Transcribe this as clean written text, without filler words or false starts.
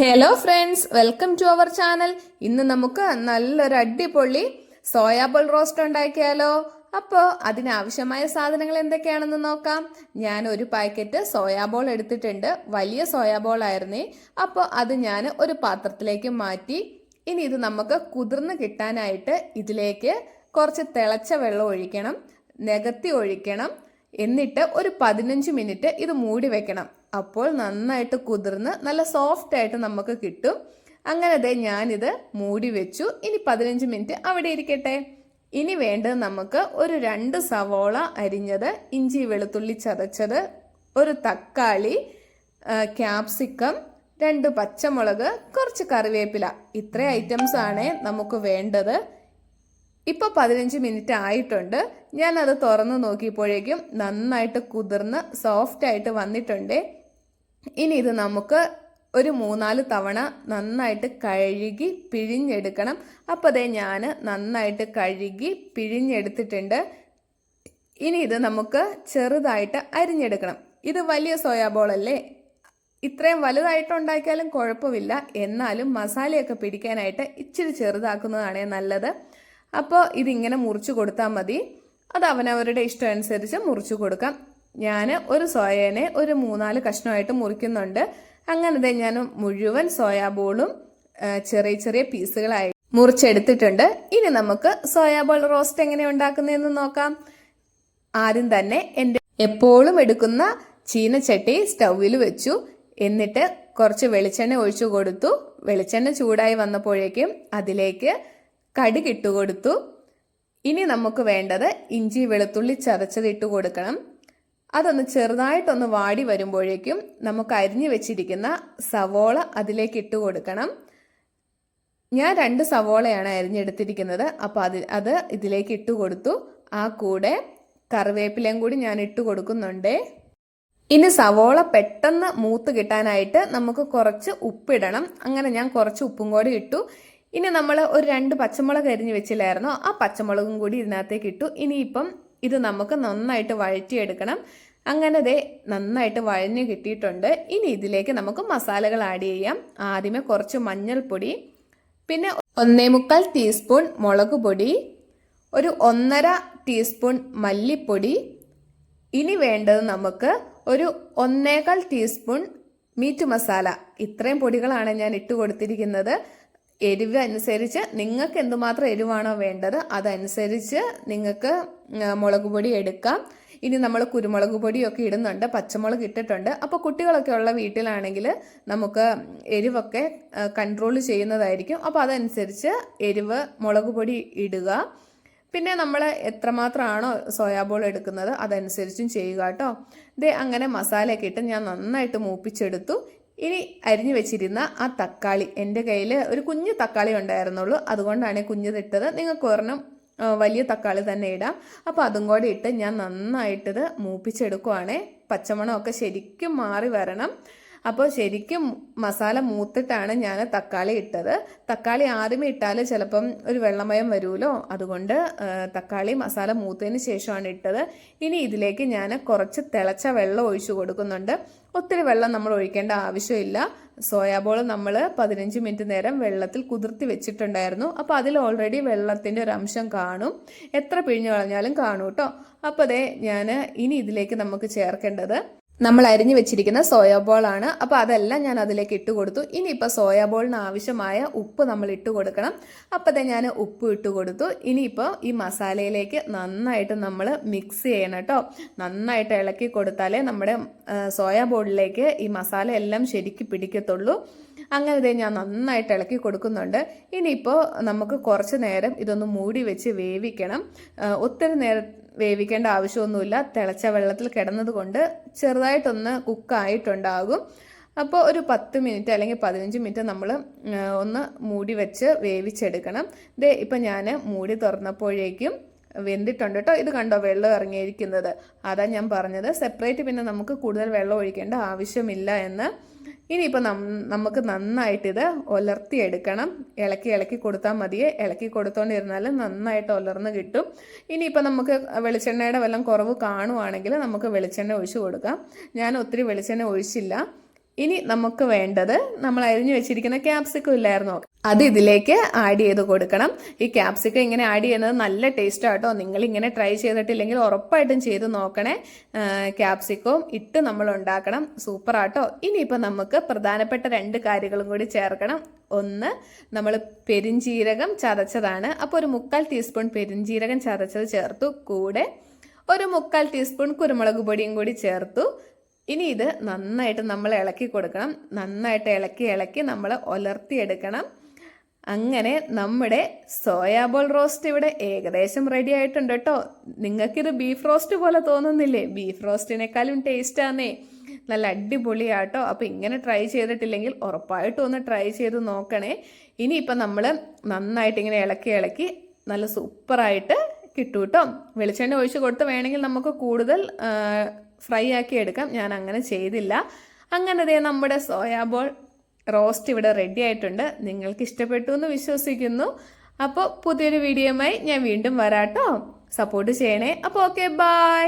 Hello friends, welcome to our channel. ഇന്ന് നമുക്ക് നല്ലൊരു അടിപൊളി സോയാബോൾ റോസ്റ്റ് ഉണ്ടാക്കിയാലോ. അപ്പോൾ അതിനാവശ്യമായ സാധനങ്ങൾ എന്തൊക്കെയാണെന്ന് നോക്കാം. ഞാൻ ഒരു പാക്കറ്റ് സോയാബോൾ എടുത്തിട്ടുണ്ട്. വലിയ സോയാബോൾ ആയിരുന്നേ. അപ്പോൾ അത് ഞാൻ ഒരു പാത്രത്തിലേക്ക് മാറ്റി. ഇനി ഇത് നമുക്ക് കുതിർന്ന് കിട്ടാനായിട്ട് ഇതിലേക്ക് കുറച്ച് തിളച്ച വെള്ളം ഒഴിക്കണം, നികത്തി ഒഴിക്കണം. എന്നിട്ട് ഒരു 15 മിനിറ്റ് ഇത് മൂടി വെക്കണം. അപ്പോൾ നന്നായിട്ട് കുതിർന്ന് നല്ല സോഫ്റ്റ് ആയിട്ട് നമുക്ക് കിട്ടും. അങ്ങനെ ഞാനിത് മൂടി വെച്ചു. ഇനി 15 മിനിറ്റ് അവിടെ ഇരിക്കട്ടെ. ഇനി വേണ്ടത് നമുക്ക് ഒരു 2 സവോള അരിഞ്ഞത്, ഇഞ്ചി വെളുത്തുള്ളി ചതച്ചത്, ഒരു തക്കാളി, ക്യാപ്സിക്കം, 2 പച്ചമുളക്, കുറച്ച് കറിവേപ്പില. ഇത്ര ഐറ്റംസ് ആണ് നമുക്ക് വേണ്ടത്. ഇപ്പോൾ 15 മിനിറ്റ് ആയിട്ടുണ്ട്. ഞാനത് തുറന്ന് നോക്കിയപ്പോഴേക്കും നന്നായിട്ട് കുതിർന്ന് സോഫ്റ്റ് ആയിട്ട് വന്നിട്ടുണ്ട്. ഇനി ഇത് നമുക്ക് ഒരു 3-4 തവണ നന്നായിട്ട് കഴുകി പിഴിഞ്ഞെടുക്കണം. അപ്പോൾ ഞാൻ നന്നായിട്ട് കഴുകി പിഴിഞ്ഞെടുത്തിട്ടുണ്ട്. ഇനി ഇത് നമുക്ക് ചെറുതായിട്ട് അരിഞ്ഞെടുക്കണം. ഇത് വലിയ സോയാബോൾ അല്ലേ, ഇത്രയും വലുതായിട്ട് ഉണ്ടാക്കിയാലും കുഴപ്പമില്ല. എന്നാലും മസാലയൊക്കെ പിടിക്കാനായിട്ട് ഇച്ചിരി ചെറുതാക്കുന്നതാണ് നല്ലത്. അപ്പോൾ ഇതിങ്ങനെ മുറിച്ച് കൊടുത്താൽ മതി. അത് അവനവരുടെ ഇഷ്ടം അനുസരിച്ച് മുറിച്ച് കൊടുക്കാം. ഞാൻ ഒരു സോയേനെ ഒരു 3-4 കഷ്ണമായിട്ട് മുറിക്കുന്നുണ്ട്. അങ്ങനെ ഞാൻ മുഴുവൻ സോയാബോളും ചെറിയ ചെറിയ പീസുകളായി മുറിച്ചെടുത്തിട്ടുണ്ട്. ഇനി നമുക്ക് സോയാബോൾ റോസ്റ്റ് എങ്ങനെ ഉണ്ടാക്കുന്നതെന്ന് നോക്കാം. ആദ്യം തന്നെ എൻ്റെ എപ്പോഴും എടുക്കുന്ന ചീനച്ചട്ടി സ്റ്റൗവിൽ വെച്ചു. എന്നിട്ട് കുറച്ച് വെളിച്ചെണ്ണ ഒഴിച്ചു കൊടുത്തു. വെളിച്ചെണ്ണ ചൂടായി വന്നപ്പോഴേക്കും അതിലേക്ക് കടുക് ഇട്ട് കൊടുത്തു. ഇനി നമുക്ക് വേണ്ടത് ഇഞ്ചി വെളുത്തുള്ളി ചതച്ചത് ഇട്ട് കൊടുക്കണം. അതൊന്ന് ചെറുതായിട്ടൊന്ന് വാടി വരുമ്പോഴേക്കും നമുക്ക് അരിഞ്ഞു വെച്ചിരിക്കുന്ന സവോള അതിലേക്ക് ഇട്ട് കൊടുക്കണം. ഞാൻ 2 സവോളയാണ് അരിഞ്ഞെടുത്തിരിക്കുന്നത്. അപ്പോൾ അത് ഇതിലേക്ക് ഇട്ട് കൊടുത്തു. ആ കൂടെ കറിവേപ്പിലയും കൂടി ഞാൻ ഇട്ട് കൊടുക്കുന്നുണ്ട്. ഇനി സവോള പെട്ടെന്ന് മൂത്ത് കിട്ടാനായിട്ട് നമുക്ക് കുറച്ച് ഉപ്പിടണം. അങ്ങനെ ഞാൻ കുറച്ച് ഉപ്പും കൂടി ഇട്ടു. ഇനി നമ്മൾ ഒരു 2 പച്ചമുളക് അരിഞ്ഞ് വെച്ചില്ലായിരുന്നോ, ആ പച്ചമുളകും കൂടി ഇതിനകത്തേക്ക് ഇട്ടു. ഇനിയിപ്പം ഇത് നമുക്ക് നന്നായിട്ട് വഴറ്റിയെടുക്കണം. അങ്ങനെ നന്നായിട്ട് വഴഞ്ഞു കിട്ടിയിട്ടുണ്ട്. ഇനി ഇതിലേക്ക് നമുക്ക് മസാലകൾ ആഡ് ചെയ്യാം. ആദ്യമേ കുറച്ച് മഞ്ഞൾപ്പൊടി, പിന്നെ 1/4 ടീസ്പൂൺ മുളക് പൊടി, ഒരു 1.5 ടീസ്പൂൺ മല്ലിപ്പൊടി. ഇനി വേണ്ടത് നമുക്ക് ഒരു 1/4 ടീസ്പൂൺ മീറ്റ് മസാല. ഇത്രയും പൊടികളാണ് ഞാൻ ഇട്ട് കൊടുത്തിരിക്കുന്നത്. എരിവ് അനുസരിച്ച് നിങ്ങൾക്ക് എന്തുമാത്രം എരിവാണോ വേണ്ടത് അതനുസരിച്ച് നിങ്ങൾക്ക് മുളക് പൊടി എടുക്കാം. ഇനി നമ്മൾ കുരുമുളക് പൊടിയൊക്കെ ഇടുന്നുണ്ട്, പച്ചമുളക് ഇട്ടിട്ടുണ്ട്. അപ്പോൾ കുട്ടികളൊക്കെ ഉള്ള വീട്ടിലാണെങ്കിൽ നമുക്ക് എരിവൊക്കെ കൺട്രോൾ ചെയ്യുന്നതായിരിക്കും. അപ്പോൾ അതനുസരിച്ച് എരിവ് മുളക് പൊടി ഇടുക. പിന്നെ നമ്മൾ എത്രമാത്രമാണോ സോയാബോൾ എടുക്കുന്നത് അതനുസരിച്ചും ചെയ്യുക കേട്ടോ. അങ്ങനെ മസാലയൊക്കെ ഇട്ട് ഞാൻ നന്നായിട്ട് മൂപ്പിച്ചെടുത്തു. ഇനി അരിഞ്ഞു വെച്ചിരുന്ന ആ തക്കാളി, എൻ്റെ കയ്യിൽ ഒരു കുഞ്ഞു തക്കാളി ഉണ്ടായിരുന്നുള്ളൂ, അതുകൊണ്ടാണ് കുഞ്ഞിതിട്ടത്. നിങ്ങൾക്ക് ഒരെണ്ണം വലിയ തക്കാളി തന്നെ ഇടാം. അപ്പോൾ അതും കൂടി ഇട്ട് ഞാൻ നന്നായിട്ടിത് മൂപ്പിച്ചെടുക്കുവാണേ. പച്ചമണമൊക്കെ ശരിക്കും മാറി വരണം. അപ്പോൾ ശരിക്കും മസാല മൂത്തിട്ടാണ് ഞാൻ തക്കാളി ഇട്ടത്. തക്കാളി ആദ്യമേ ഇട്ടാൽ ചിലപ്പം ഒരു വെള്ളമയം വരുമല്ലോ, അതുകൊണ്ട് തക്കാളി മസാല മൂത്തതിന് ശേഷമാണ് ഇട്ടത്. ഇനി ഇതിലേക്ക് ഞാൻ കുറച്ച് തിളച്ച വെള്ളം ഒഴിച്ചു കൊടുക്കുന്നുണ്ട്. ഒത്തിരി വെള്ളം നമ്മൾ ഒഴിക്കേണ്ട ആവശ്യമില്ല. സോയാബോൾ നമ്മൾ 15 മിനിറ്റ് നേരം വെള്ളത്തിൽ കുതിർത്തി വെച്ചിട്ടുണ്ടായിരുന്നു. അപ്പോൾ അതിൽ ഓൾറെഡി വെള്ളത്തിൻ്റെ ഒരു അംശം കാണും. എത്ര പിഴിഞ്ഞു കളഞ്ഞാലും കാണും കേട്ടോ. അപ്പോൾ ഞാൻ ഇനി ഇതിലേക്ക് നമുക്ക് ചേർക്കേണ്ടത് നമ്മൾ അരിഞ്ഞു വെച്ചിരിക്കുന്ന സോയാബോളാണ്. അപ്പോൾ അതെല്ലാം ഞാൻ അതിലേക്ക് ഇട്ട് കൊടുത്തു. ഇനിയിപ്പോൾ സോയാബോളിന് ആവശ്യമായ ഉപ്പ് നമ്മൾ ഇട്ട് കൊടുക്കണം. അപ്പോൾ ഞാൻ ഉപ്പ് ഇട്ട് കൊടുത്തു. ഇനിയിപ്പോൾ ഈ മസാലയിലേക്ക് നന്നായിട്ട് നമ്മൾ മിക്സ് ചെയ്യണം കേട്ടോ. നന്നായിട്ട് ഇളക്കി കൊടുത്താലേ നമ്മുടെ സോയാബോളിലേക്ക് ഈ മസാല എല്ലാം ശരിക്കും പിടിക്കത്തുള്ളൂ. അങ്ങനെ ഞാൻ നന്നായിട്ട് ഇളക്കി കൊടുക്കുന്നുണ്ട്. ഇനിയിപ്പോൾ നമുക്ക് കുറച്ച് നേരം ഇതൊന്ന് മൂടി വെച്ച് വേവിക്കണം. ഒത്തിരി നേരം വേവിക്കേണ്ട ആവശ്യമൊന്നുമില്ല. തിളച്ച വെള്ളത്തിൽ കിടന്നത് കൊണ്ട് ചെറുതായിട്ടൊന്ന് കുക്കായിട്ടുണ്ടാകും. അപ്പോൾ ഒരു 10 മിനിറ്റ് അല്ലെങ്കിൽ 15 മിനിറ്റ് നമ്മൾ ഒന്ന് മൂടി വെച്ച് വേവിച്ചെടുക്കണം. ഇപ്പം ഞാൻ മൂടി തുറന്നപ്പോഴേക്കും വെന്തിട്ടുണ്ട് കേട്ടോ. ഇത് കണ്ടോ, വെള്ളം ഇറങ്ങിയിരിക്കുന്നത്. അതാ ഞാൻ പറഞ്ഞത് സെപ്പറേറ്റ് പിന്നെ നമുക്ക് കൂടുതൽ വെള്ളം ഒഴിക്കേണ്ട ആവശ്യമില്ല എന്ന്. ഇനിയിപ്പോൾ നമുക്ക് നന്നായിട്ടിത് ഉലർത്തിയെടുക്കണം. ഇളക്കി കൊടുത്താൽ മതിയെ. ഇളക്കി കൊടുത്തോണ്ടിരുന്നാൽ നന്നായിട്ട് ഉലർന്ന് കിട്ടും. ഇനിയിപ്പോൾ നമുക്ക് വെളിച്ചെണ്ണയുടെ വല്ലതും കുറവ് കാണുവാണെങ്കിൽ നമുക്ക് വെളിച്ചെണ്ണ ഒഴിച്ചു കൊടുക്കാം. ഞാൻ ഒത്തിരി വെളിച്ചെണ്ണ ഒഴിച്ചില്ല. ഇനി നമുക്ക് വേണ്ടത് നമ്മൾ അരിഞ്ഞു വെച്ചിരിക്കുന്ന ക്യാപ്സിക്കം ഇല്ലായിരുന്നോ, അത് ഇതിലേക്ക് ആഡ് ചെയ്ത് കൊടുക്കണം. ഈ ക്യാപ്സിക്കം ഇങ്ങനെ ആഡ് ചെയ്യുന്നത് നല്ല ടേസ്റ്റ് ആട്ടോ. നിങ്ങൾ ഇങ്ങനെ ട്രൈ ചെയ്തിട്ടില്ലെങ്കിൽ ഉറപ്പായിട്ടും ചെയ്ത് നോക്കണേ. ക്യാപ്സിക്കവും ഇട്ട് നമ്മൾ ഉണ്ടാക്കണം, സൂപ്പർ ആട്ടോ. ഇനിയിപ്പോൾ നമുക്ക് പ്രധാനപ്പെട്ട 2 കാര്യങ്ങളും കൂടി ചേർക്കണം. ഒന്ന്, നമ്മൾ പെരിഞ്ജീരകം ചതച്ചതാണ്. അപ്പോൾ ഒരു 3/4 ടീസ്പൂൺ പെരിഞ്ജീരകം ചതച്ചത് ചേർത്തു. കൂടെ ഒരു 3/4 ടീസ്പൂൺ കുരുമുളക് പൊടിയും കൂടി ചേർത്തു. ഇനി ഇത് നന്നായിട്ട് നമ്മൾ ഇളക്കി കൊടുക്കണം. നന്നായിട്ട് ഇളക്കി നമ്മൾ ഉലർത്തിയെടുക്കണം. അങ്ങനെ നമ്മുടെ സോയാബോൾ റോസ്റ്റ് ഇവിടെ ഏകദേശം റെഡി ആയിട്ടുണ്ട് കേട്ടോ. നിങ്ങൾക്കിത് ബീഫ് റോസ്റ്റ് പോലെ തോന്നുന്നില്ലേ? ബീഫ് റോസ്റ്റിനേക്കാളും ടേസ്റ്റാന്നേ. നല്ല അടിപൊളിയാട്ടോ. അപ്പോൾ ഇങ്ങനെ ട്രൈ ചെയ്തിട്ടില്ലെങ്കിൽ ഉറപ്പായിട്ടും ഒന്ന് ട്രൈ ചെയ്ത് നോക്കണേ. ഇനിയിപ്പം നമ്മൾ നന്നായിട്ട് ഇങ്ങനെ ഇളക്കി നല്ല സൂപ്പറായിട്ട് കിട്ടും കേട്ടോ. വെളിച്ചെണ്ണ ഒഴിച്ച് കൊടുത്ത് വേണമെങ്കിൽ നമുക്ക് കൂടുതൽ ഫ്രൈ ആക്കി എടുക്കാം. ഞാൻ അങ്ങനെ ചെയ്തില്ല. അങ്ങനെ നമ്മുടെ സോയാബോൾ റോസ്റ്റ് ഇവിടെ റെഡി ആയിട്ടുണ്ട്. നിങ്ങൾക്ക് ഇഷ്ടപ്പെട്ടു എന്ന് വിശ്വസിക്കുന്നു. അപ്പോൾ പുതിയൊരു വീഡിയോയുമായി ഞാൻ വീണ്ടും വരാട്ടോ. സപ്പോർട്ട് ചെയ്യണേ. അപ്പോൾ ഓക്കെ, ബൈ.